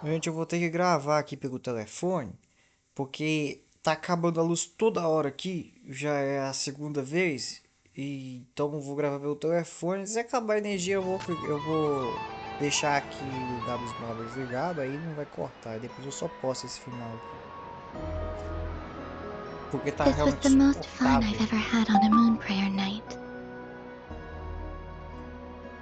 Gente, eu vou ter que gravar aqui pelo telefone, porque tá acabando a luz toda hora aqui, já é a segunda vez, e então eu vou gravar pelo telefone. Se acabar a energia, eu vou deixar aqui o W dos móveis ligado, aí não vai cortar, e depois eu só posto esse final aqui, porque tá This was realmente the most fun insuportável. I've ever had on a moon prayer night.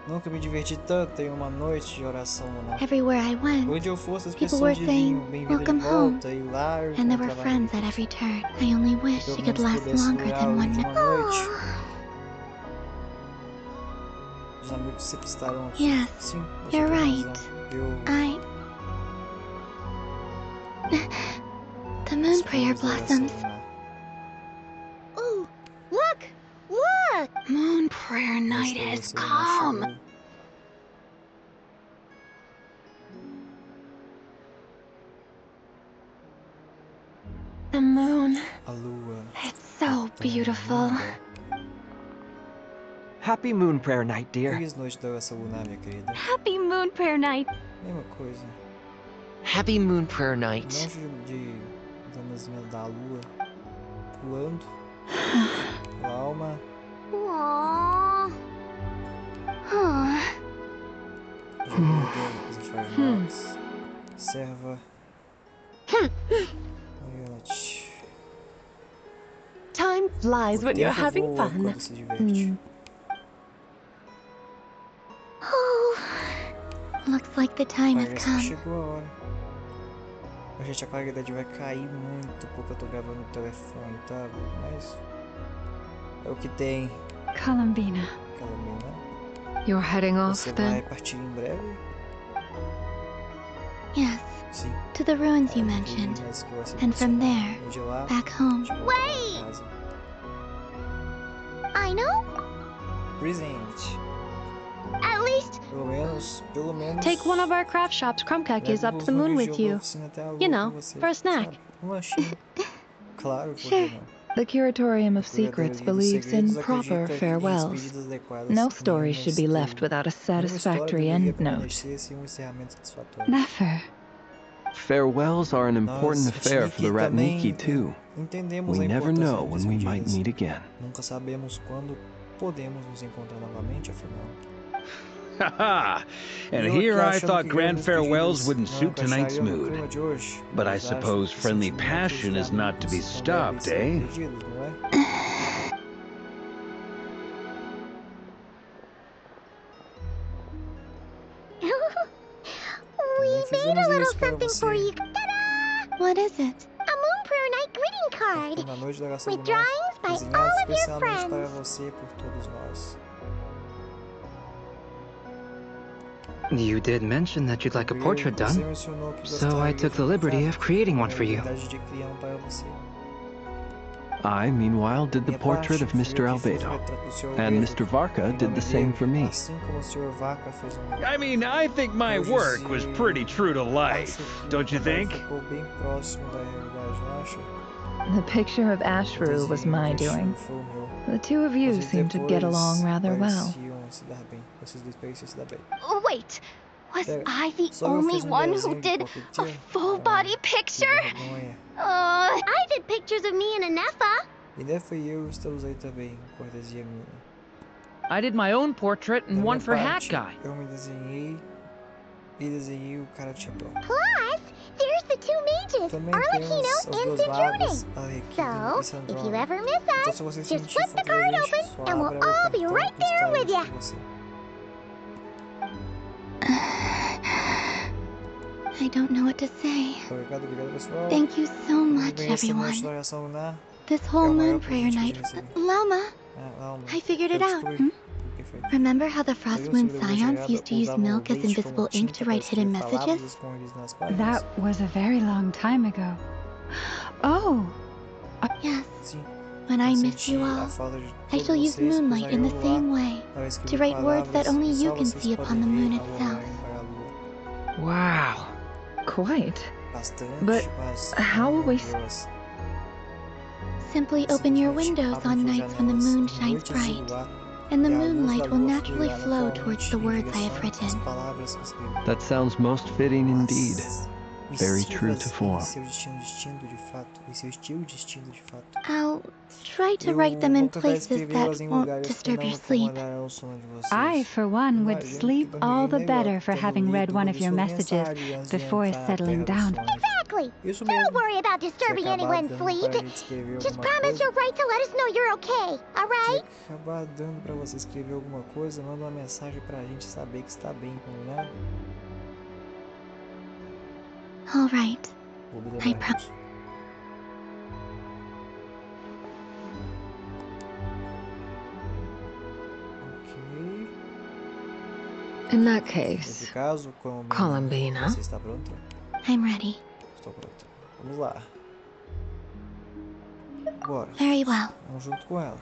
Nunca me diverti tanto em uma noite de oração, não. Everywhere I went, Onde eu fosse, as people pessoas were saying, diziam bem-vinda de "Welcome home," volta, e lá eu and there were encontrava friends at amigos. every turn. I only Que wish pelo it could menos last pudesse longer durar than além one de night. uma noite. Os amigos sempre estarão aqui. Yes, Sim, você you're tem right. razão. Eu The moon prayer apenas da oração blossoms. lunar. Ooh, look! Look! Moon prayer night Esta has oração lunar come. chegou. The moon. A lua It's é so tão beautiful. linda. Happy Moon Prayer Night, dear. Feliz noite da oração lunar, minha querida. Happy moon prayer night. Mesma coisa. Happy Moon Prayer Night. Longe da nascimento da lua, pulando, a alma. Aww. Huh. Os enfermos. Serva. Marionete. Time flies when you're O tempo having voa fun. quando se diverte. Oh, looks like the time has Parece que come. chegou a hora. Gente, a qualidade vai cair muito porque eu tô gravando no telefone, tá? Mas é o que tem. Columbina, Calma, you're heading off você vai then? partir em breve? Yes, Sim. to the ruins you É, mentioned. mas que você And from mencionou. there, E de lá, back home. a gente volta pra casa. I know. Presente. At least, Pelo menos. Take one of our craft shops crumb cookies leve up to os the moon rodízios with da you. oficina até a lua You com know, você, for a snack. sabe? Um lanchinho. Claro, por Sure. que não? The Curatorium of O curador Secrets dos believes in segredos proper acredita em farewells. despedidas adequadas. No Nenhuma story should be left without a nenhuma história satisfactory deveria endnote. permanecer sem um encerramento satisfatório. Never. Farewells are an important Nós, affair for the também Ratniki too. entendemos We a never importância know de when we might despedidas. meet again. Nunca sabemos quando podemos nos encontrar novamente, afinal. Haha! And Eu here aqui I achando thought que grand grandes farewells despedidas wouldn't não suit tonight's encaixariam no mood. clima de hoje. But I Mas acho suppose que friendly sentimentos passion de is not to be amigos não devem stopped, ser eh? perdidos, não é? we Também made fizemos a little isso para something for você. you. Ta-da! What is it? A Moon Prayer Night greeting card. Na noite da oração With lunar, drawings by desenhado all of your especialmente para friends. você e por todos nós. You did mention that you'd like a portrait Você done, mencionou que so gostaria I took de the liberty pintar. of creating one for you. Oportunidade de criar para você. I, meanwhile, did the Minha portrait parte, of fui eu Mr. que fiz o Albedo, retrato do Sr. and Albedo, Mr. Varka em did nome the same dele, for me. assim como o Sr. Vaca fez o meu. I mean, I think my work was pretty true to life, Acho que don't you meu trabalho think? ficou bem próximo da realidade, não acha? The picture of O Ashru was desenho my de doing. Ashru foi o meu. The two of you Vocês seem to get depois along rather well. pareciam se dar bem. Vocês dois pareciam se dar bem. Oh, wait, was Pera, I the só eu only fiz one who desenho de did pocket a tira? full body Que picture? vergonha. I did pictures of me and Anefa. E Nefa e eu estamos aí também, cortesia minha. I did my own portrait Da and minha one for Hat parte, Guy. eu me desenhei e desenhei o cara de chapéu. Plus, there's the two mages, Também Arlecchino temos as and duas Sanjone. vagas, Arlequino e So, if you Sandrone. ever miss Então, us, se você just sentir flip the falta da card gente, open só and we'll abra o all be cartão right que there with estaremos you. com você. I don't know what to say. Obrigado, pessoal. Thank you so much, Bem, essa noite everyone. da oração lunar. This É whole o maior moon prayer presente que eu night. já recebi. Lama, Alma, I figured eu it out. descobri. O que foi? Remember how the Frost Sabia Moon sobre o Scions desenhado used to use usavam milk as leite como invisible ink tinta to para write hidden escrever palavras messages? escondidas nas páginas? That was a very long time ago. Oh, Yes. Sim. When I Eu miss senti you a all, falta de I todos shall use vocês, moonlight in the usaria o same luar way, para to escrever write words that palavras only e you só can vocês see upon podem the moon ver ao itself. olharem para a lua. Wow. quite. Bastante, But mas how will we Deus. Simply open your Simplesmente windows abram on suas nights when the janelas em moon shines noites de bright. luar and the E a luz da moonlight will lua naturally fluirá flow towards naturalmente the em words I direção have às written. palavras que escrevi. That sounds most fitting indeed. Mas Very true to escrevas form. em seu destino de fato, em seu estilo destino de fato. I'll try to Eu write them in vou tentar places escrevê-las that em won't lugares que disturb não your sleep. incomodarão o sono de I, vocês. for one, would Imagino que sleep all dormirei the melhor better for tendo having read lido one uma of de your suas messages mensagens antes de before entrar na settling Terra dos down. Sonhos. Exactly. Isso Don't mesmo. worry about Se disturbing acabar anyone's dando sleep. para a gente escrever Just alguma promise coisa, you'll write to let us know you're okay, se alright? acabar dando para você escrever alguma coisa, manda uma mensagem pra gente saber que está bem, combinado? Alright. Vou me I lembrar pro- disso. Ok. In that Nesse case, caso, como Columbina. você está pronta? I'm ready. Estou pronta. Vamos lá. Bora. Very well. Vamos junto com ela.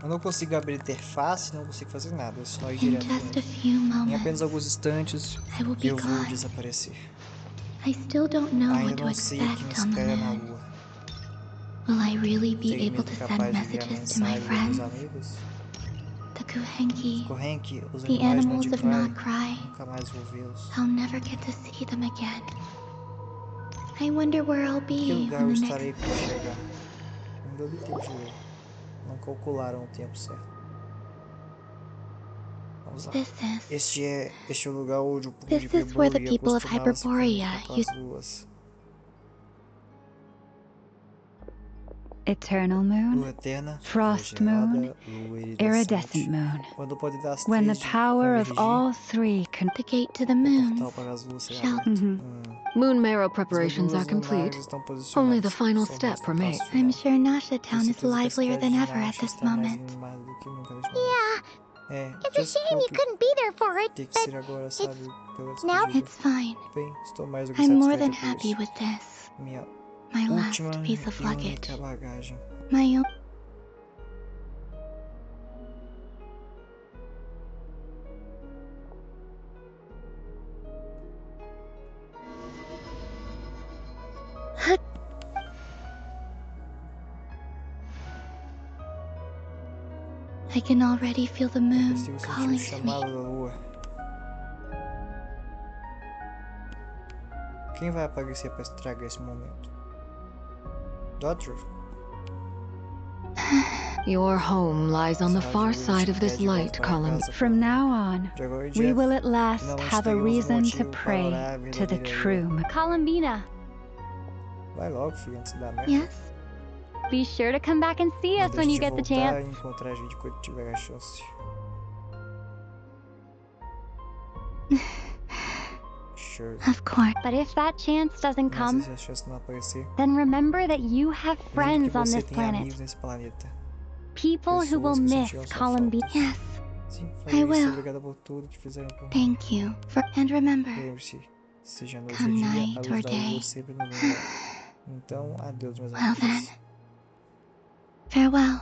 Eu não consigo abrir a interface, não consigo fazer nada, é só ir In direto just a nele. few Em apenas moments, alguns instantes, I will be eu vou gone. desaparecer. I still don't know what Ainda to não sei o que me expect on the espera na moon. Lua. Will I really be Serei able mesmo to send capaz de enviar messages to my mensagens aos meus friends? amigos? The Kuhenki, Correnque, os the animais animals of Nandikrai, Nagcry. nunca mais vou vê-los. I'll never get to see them again. I wonder where I'll Em que be lugar eu when the estarei next... por chegar? Não deu tempo de ler. Não calcularam o tempo certo. Vamos lá. Este é o lugar onde o povo de This is where the Hyperborea people of costumava se Hyperborea comunicar com as used... luas. Eternal moon, Lua eterna, frost lua moon, gelada, lua iridescent iridescente. moon. Quando o poder das When the três power of convergir, all three The gate to the o moons portal para as luas será shall... aberto. moon marrow As preparations are medulas lunares complete. estão Only the posicionadas. final Só step resta o passo remains. I'm final. sure Nasha Tenho Town is certeza que a livelier cidade than de ever at Nasha this está mais moment. animada do que nunca neste momento. Yeah, É, it's a just shame you couldn't be there for it, ter que but ser agora, sabe, pela now despedida. It's fine. Bem, estou mais do que I'm more than satisfeita por happy isso. with this. Minha My last última piece of e única luggage. bagagem. My own... I can already feel the Eu moon consigo sentir o calling to chamado me. da lua. Quem vai aparecer para estragar esse momento? Doutor? Your home lies on the Será far que eu side of te this guiar de volta light, para Columbine. casa, From now on, de agora em we diante, will at last finalmente have a teremos reason to motivo para pray orar a to the verdadeira true lua. Columbina, Vai logo, filho, antes da merda. Yes? be sure to come back and see Não us when deixe you de get the voltar chance. e encontrar a gente quando tiver a chance. Sure. Of course. But if that chance doesn't Mas come, se a chance não aparecer, then remember that you have lembre que friends on você this tem planet. amigos nesse planeta. People who will Pessoas que miss sentirão sua Columbine. falta. Yes. Sim, I falei isso. will. Obrigada por tudo que fizeram por mim. Thank you. And remember, Lembre-se, seja noite ou come dia, a night luz or da lua day. sempre nos lembra. Então, adeus, meus Well then, amigos. farewell.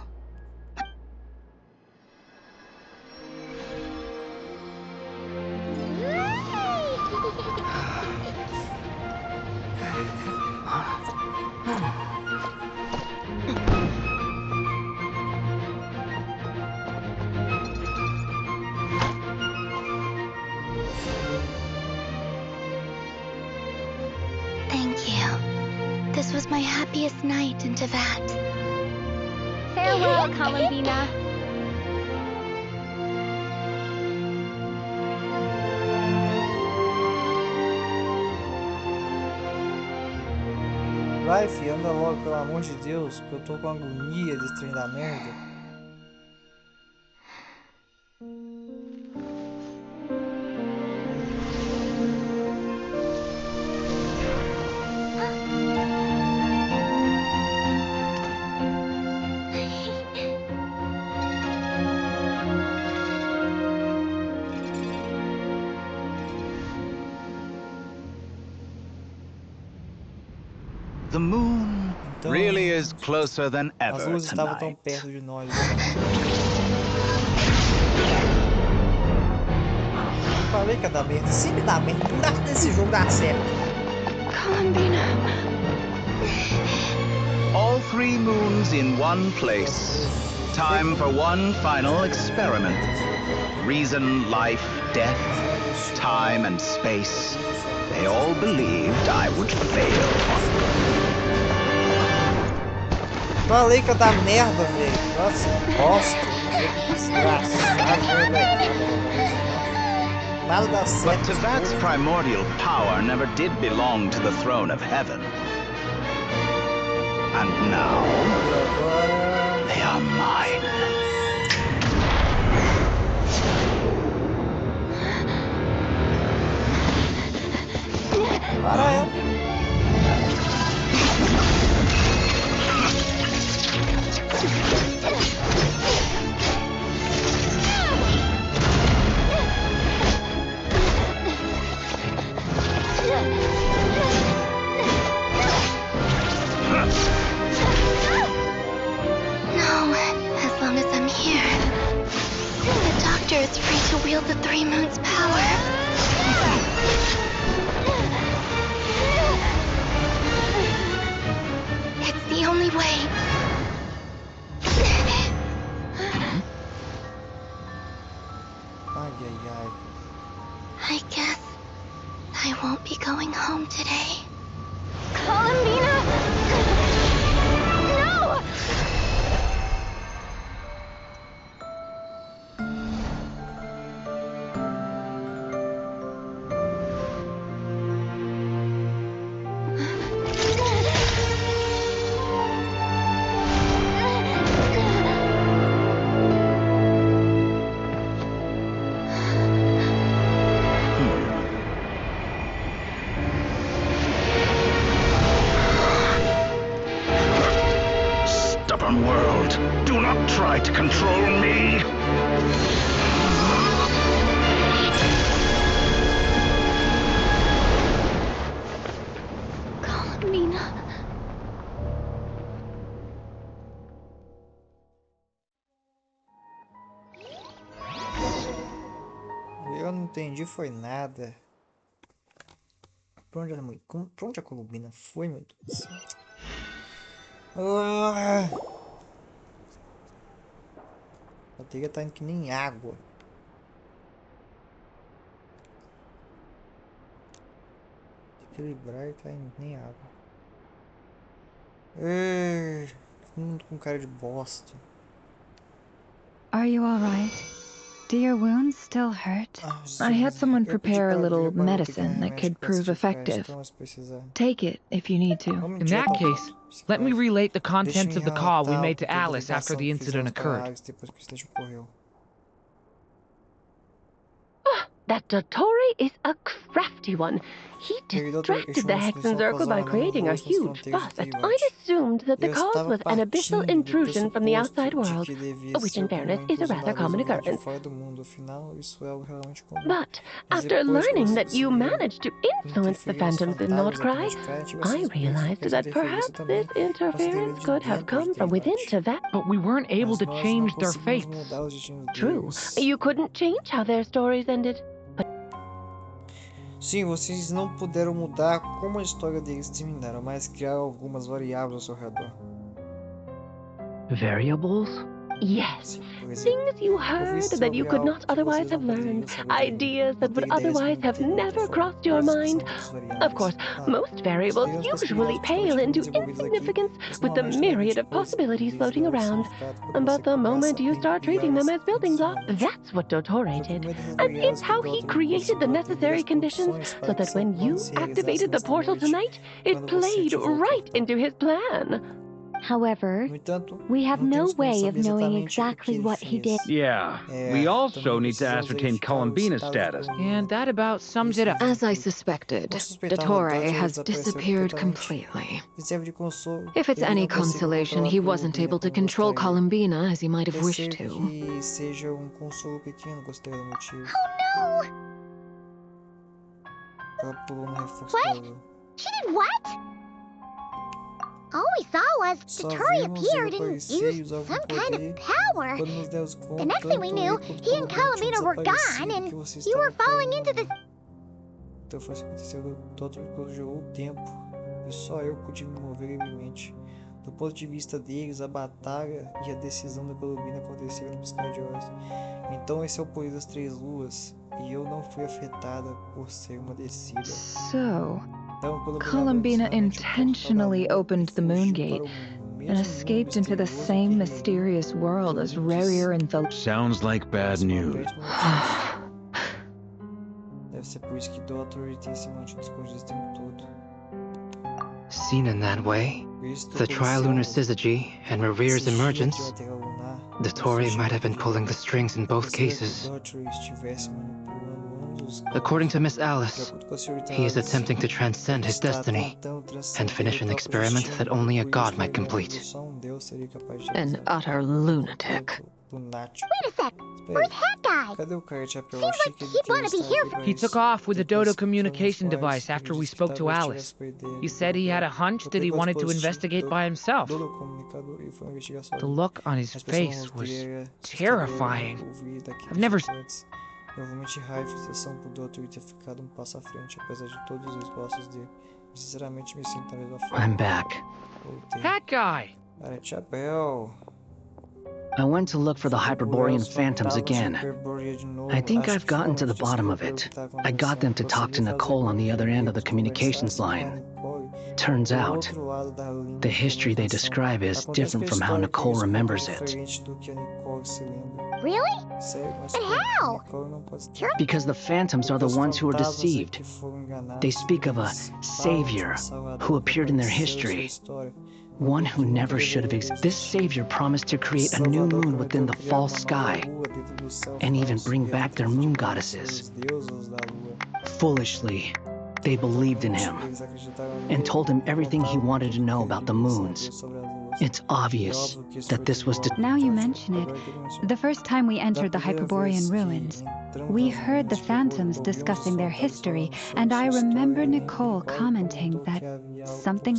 Thank you. This was my happiest night in Teyvat. Farewell, Columbina. Vai, filho, anda logo, pelo amor de Deus, que eu tô com agonia desse trem da merda. The moon tão... really is closer than As ever luzes estavam tão tonight. perto de nós. Falei que ia dar merda. Sempre dá merda. Nada desse jogo dá certo. Columbina. All 3 moons in one place. Time for one final experiment. Reason, life, death, time and space. They all believed I would fail. Falei que ia dar merda, velho. Nossa, bosta. Desgraçado, velho. Nada dá But certo. Tevat's primordial power never did belong to the throne of heaven. And now, they are mine. Para ela. No, as long as I'm here. The Doctor is free to wield the 3 moons' power. It's the only way. Ai, ai, ai. I guess I won't be going home today. Columbina! No! Stubborn world, do not try to control me. Columbina. Eu não entendi, foi nada. Pra onde pra onde a Columbina foi, meu Deus do céu? Ah! A bateria tá indo que nem água. Equilibrar e tá indo que nem água. Mundo com cara de bosta. Are you alright? Do your wounds still hurt? I had someone Eu pedi prepare a pra little abrir, mas eu vou ter que medicine that remédio could pra prove assistir flash, effective. então, se precisar. Take it if you need to. Vamos In direto that ao case, ponto. let me relate the contents Deixa-me of the call we relatar made to toda a Alice after ligação the que incident fizemos para occurred. Alice depois que o incidente ocorreu. That Dottore is a crafty one. He distracted the Hexen Circle by creating a huge fuss, and I'd assumed that the cause was an abyssal intrusion from the outside world, which in fairness is a rather common occurrence. But after learning that you managed to influence the phantoms in Nordcry, I realized that perhaps this interference could have come from within Tevat. But we weren't able to change their fates. True, you couldn't change how their stories ended. Sim, vocês não puderam mudar como a história deles terminaram, mas criaram algumas variáveis ao seu redor. Variables? Yes. Things you heard that you could not otherwise have learned. Ideas that would otherwise have never crossed your mind. Of course, most variables usually pale into insignificance with the myriad of possibilities floating around. But the moment you start treating them as building blocks, that's what Dottore did. And it's how he created the necessary conditions so that when you activated the portal tonight, it played right into his plan. However, we have no way of knowing exactly what he did. Yeah, we also need to ascertain Columbina's status. And that about sums it up. As I suspected, Dottore has disappeared completely. If it's any consolation, he wasn't able to control Columbina as he might have wished to. What? She did what? All we saw was Só Dottore vimos ele appeared and aparecer e used usar algum some kind poder. of power. Quando nos demos conta, The next thing we tanto knew, eu quanto he and Columbina tinham Columbina were gone, desaparecido, and que você you were estava falling into the... Então foi isso que aconteceu. O Doutor congelou o tempo e só eu pude me mover livremente. Do ponto de vista deles, a batalha e a decisão da Columbina aconteceram no piscar de olhos. Então esse é o poder das três luas, e eu não fui afetada por ser uma descida. So, Então, Columbina intentionally opened the moon gate and escaped into the same mysterious world as Rarier and the... Sounds like bad news. Deve ser por isso que Doutor tem se mantido escondido esse tempo todo. Seen in that way, the trilunar syzygy and Revere's emergence, Dottore might have been pulling the strings in both cases. According to Miss Alice, he is attempting to transcend his destiny and finish an experiment that only a god might complete. An utter lunatic. Wait a sec. Where's that guy? Seems like he'd want to be here for... He took off with the Dodo communication device after we spoke to Alice. He said he had a hunch that he wanted to investigate by himself. The look on his face was terrifying. I've never... Provavelmente raiva e frustração por Doutor ter ficado passo à frente, apesar de todos os esforços dele. Sinceramente me sinto na mesma forma. I'm back. That guy! Cara, chapéu. I went to look for the Hyperborean phantoms again. I think I've gotten to the bottom of it. I got them to talk to Nicole on the other end of the communications line. Turns out, the history they describe is different from how Nicole remembers it. Really? And how? Because the phantoms are the ones who are deceived. They speak of a savior who appeared in their history. One who never should have existed. This savior promised to create a new moon within the false sky, and even bring back their moon goddesses. Foolishly, they believed in him, and told him everything he wanted to know about the moons. It's obvious that this was Now you mention it, the first time we entered the Hyperborean ruins, we heard the phantoms discussing their history, and I remember Nicole commenting that something...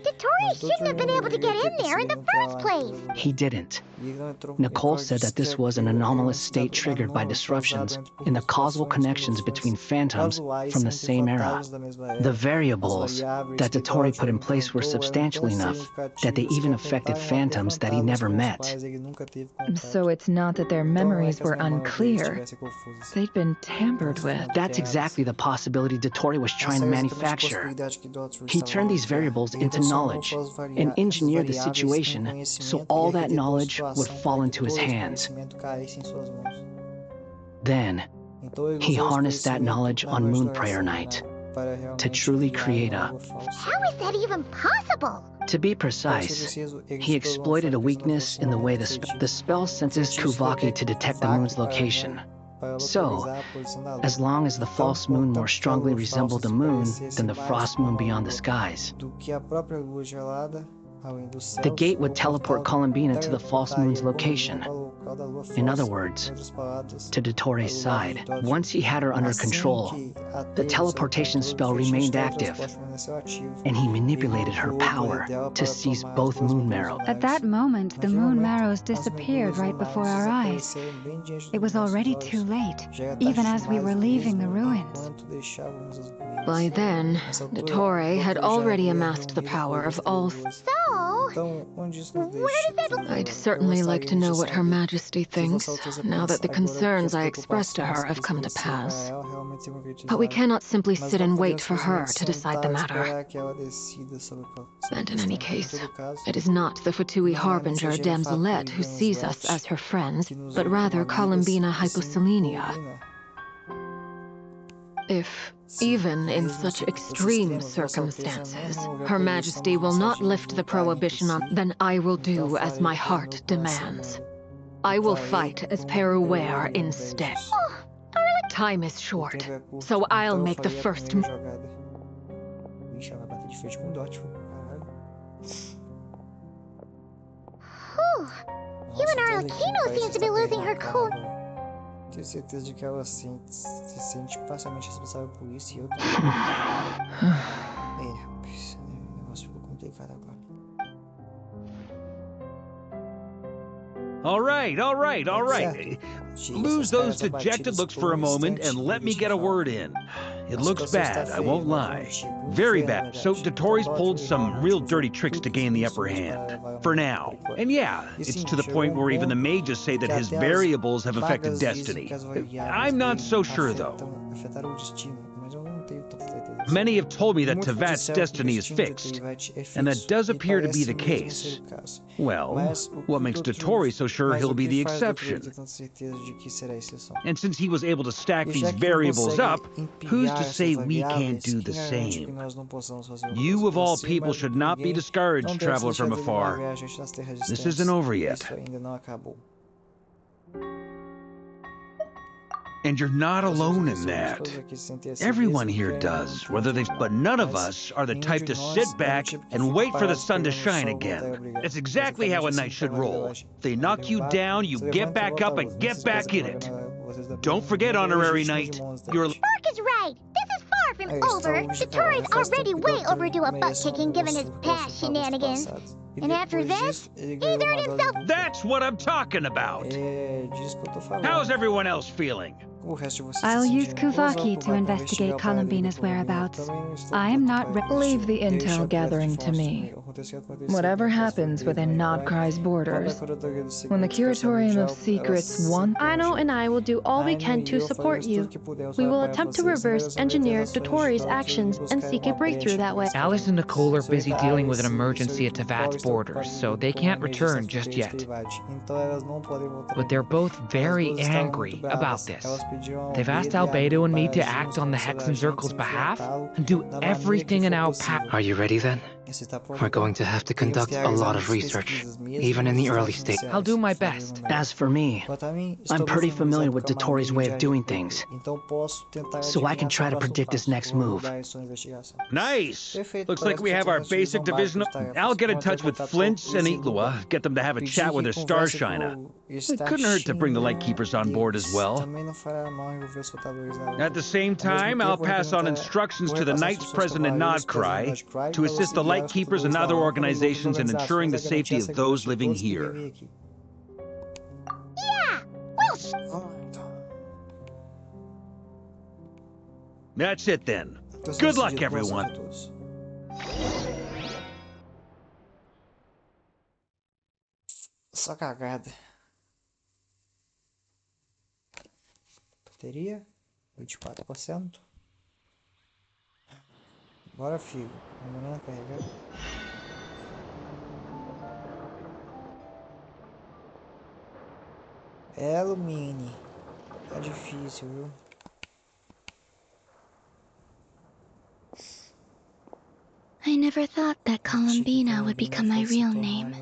Dottore shouldn't have been able to get in there in the first place. He didn't. Nicole said that this was an anomalous state triggered by disruptions in the causal connections between phantoms from the same era. The variables that Dottore put in place were substantial enough that they even affected phantoms that he never met. So it's not that their memories were unclear. They'd been tampered with. That's exactly the possibility Dottore was trying to manufacture. He turned these variables into knowledge and engineered the situation so all that knowledge would fall into his hands. Then, he harnessed that knowledge on Moon Prayer Night to truly create a... How is that even possible? To be precise, he exploited a weakness in the way the spell senses Kuvaki to detect the moon's location. So, as long as the false moon more strongly resembled the moon than the frost moon beyond the skies, the gate would teleport Columbina to the false moon's location. In other words, to Dottore's side. Once he had her under control, the teleportation spell remained active, and he manipulated her power to seize both moon marrows. At that moment, the moon marrows disappeared right before our eyes. It was already too late, even as we were leaving the ruins. By then, Dottore had already amassed the power of all... So, where does that... I'd certainly like to know what Her Majesty thinks, now that the concerns I expressed to her have come to pass. But we cannot simply sit and wait for her to decide the matter. And in any case, it is not the Fatui Harbinger Damselette who sees us as her friends, but rather Columbina Hyposelenia. If, even in such extreme circumstances, Her Majesty will not lift the prohibition on, then I will do as my heart demands. I will fight as Peruware instead. Time is short, so I'll make the first... You and Arlecchino seems to be losing her cool... Tenho certeza de que ela se sente parcialmente responsável por isso e eu também. Rapaz, o negócio ficou complicado agora. All right. Lose those dejected looks for a moment and let me get a word in. It looks bad, I won't lie. Very bad. So Dotori's pulled some real dirty tricks to gain the upper hand. For now. And yeah, it's to the point where even the mages say that his variables have affected destiny. I'm not so sure, though. Many have told me that Tevat's destiny is fixed, and that does appear to be the case. Well, what makes Dotori so sure he'll be the exception? And since he was able to stack these variables up, who's to say we can't do the same? You, of all people, should not be discouraged, traveler from afar. This isn't over yet. And you're not alone in that. Everyone here does, but none of us are the type to sit back and wait for the sun to shine again. That's exactly how a knight should roll. They knock you down, you get back up and get back in it. Don't forget, honorary knight, your... Mark is right. This is far from over. Dotori's already way overdue a butt-kicking given his past shenanigans. And after this, he's earned himself... That's what I'm talking about! How's everyone else feeling? I'll use Kuvaki to investigate Columbina's whereabouts. I am not Leave the intel gathering to me. Whatever happens within Nodcry's borders, when the Curatorium of Secrets wants... Ano and I will do all we can to support you. We will attempt to reverse engineer Dotori's actions and seek a breakthrough that way. Alice and Nicole are busy dealing with an emergency at Tevat's borders, so they can't return just yet. But they're both very angry about this. They've asked Albedo and me to act on the Hexen Circle's behalf and do everything in our power. Are you ready then? We're going to have to conduct a lot of research, even in the early stage. I'll do my best. As for me, I'm pretty familiar with Dotori's way of doing things, so I can try to predict his next move. Nice! Looks like we have our basic division. I'll get in touch with Flints and Itlua, get them to have a chat with their Starshiner. It couldn't hurt to bring the Lightkeepers on board as well. At the same time, I'll pass on instructions to the Knights present in Nodcry to assist the Lightkeepers and other organizations in ensuring the safety of those living here. Yeah! Well, That's it then. Good luck, everyone. Só cagada. Bateria 24%. Bora, filho. Demorando a carregar. É alumínio. Tá difícil, viu? I never thought that Columbina would become my real name.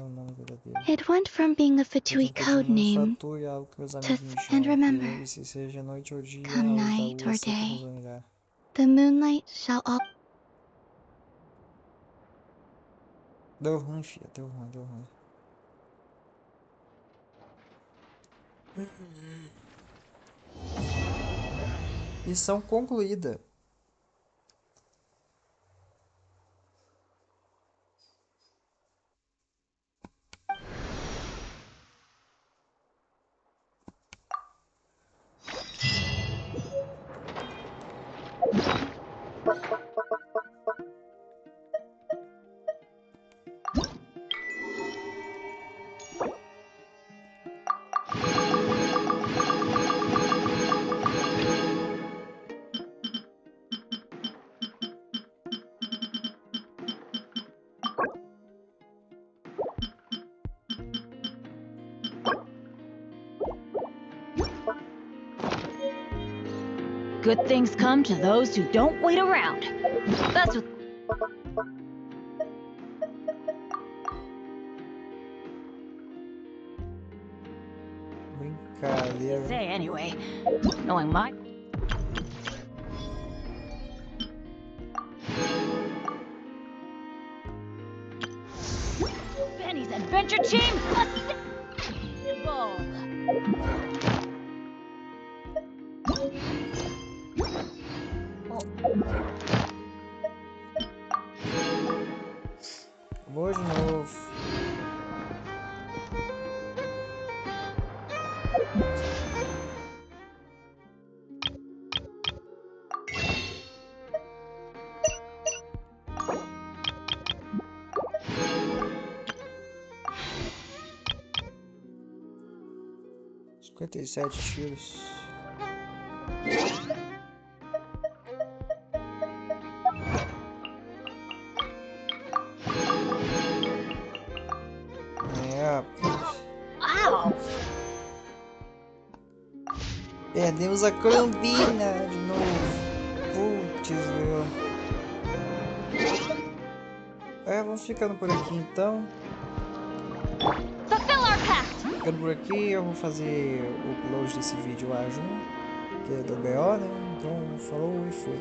It went from being a Fatui code name to... And remember, come night or day, the moonlight shall all... Deu ruim, filha. Deu ruim. Missão concluída. Good things come to those who don't wait around. That's what... Say anyway, knowing my... Benny's adventure team, ball. Vou de novo. 57 tiros. Perdemos a Colombina de novo. Putz, vamos ficando por aqui então. Ficando por aqui, eu vou fazer o upload desse vídeo lá junto, que é do BO, né? Então, falou e fui.